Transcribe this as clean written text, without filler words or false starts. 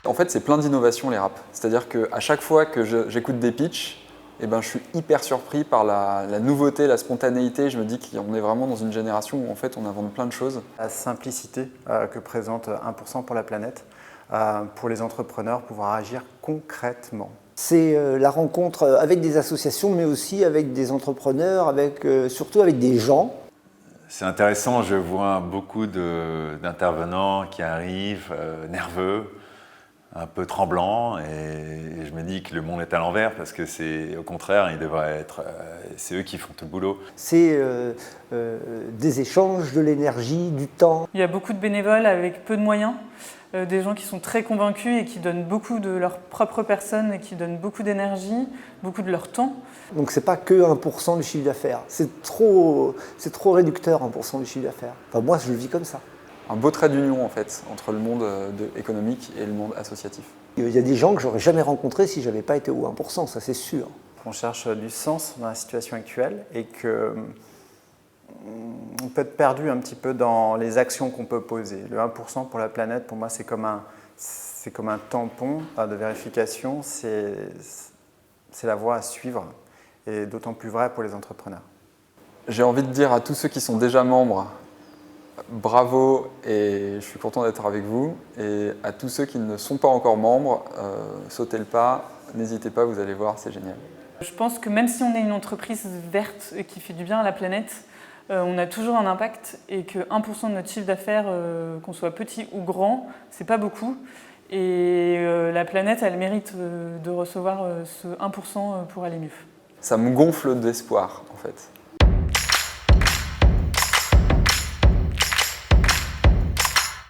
En fait, c'est plein d'innovations les raps. C'est-à-dire qu'à chaque fois que j'écoute des pitchs, eh ben, je suis hyper surpris par la nouveauté, la spontanéité. Je me dis qu'on est vraiment dans une génération où en fait, on invente plein de choses. La simplicité que présente 1% pour la planète, pour les entrepreneurs, pouvoir agir concrètement. C'est la rencontre avec des associations, mais aussi avec des entrepreneurs, surtout avec des gens. C'est intéressant, je vois beaucoup d'intervenants qui arrivent nerveux, un peu tremblants, et je me dis que le monde est à l'envers parce que c'est au contraire, c'est eux qui font tout le boulot. C'est des échanges, de l'énergie, du temps. Il y a beaucoup de bénévoles avec peu de moyens, des gens qui sont très convaincus et qui donnent beaucoup de leur propre personne et qui donnent beaucoup d'énergie, beaucoup de leur temps. Donc c'est pas que 1% du chiffre d'affaires, c'est trop réducteur 1% du chiffre d'affaires. Enfin moi je le vis comme ça. Un beau trait d'union en fait entre le monde économique et le monde associatif. Il y a des gens que j'aurais jamais rencontrés si j'avais pas été au 1%, ça c'est sûr. On cherche du sens dans la situation actuelle et que on peut être perdu un petit peu dans les actions qu'on peut poser. Le 1% pour la planète, pour moi, c'est comme un tampon de vérification, c'est la voie à suivre et d'autant plus vrai pour les entrepreneurs. J'ai envie de dire à tous ceux qui sont déjà membres, bravo et je suis content d'être avec vous. Et à tous ceux qui ne sont pas encore membres, sautez le pas, n'hésitez pas, vous allez voir, c'est génial. Je pense que même si on est une entreprise verte et qui fait du bien à la planète, on a toujours un impact et que 1% de notre chiffre d'affaires, qu'on soit petit ou grand, c'est pas beaucoup. Et la planète, elle mérite de recevoir ce 1% pour aller mieux. Ça me gonfle d'espoir en fait.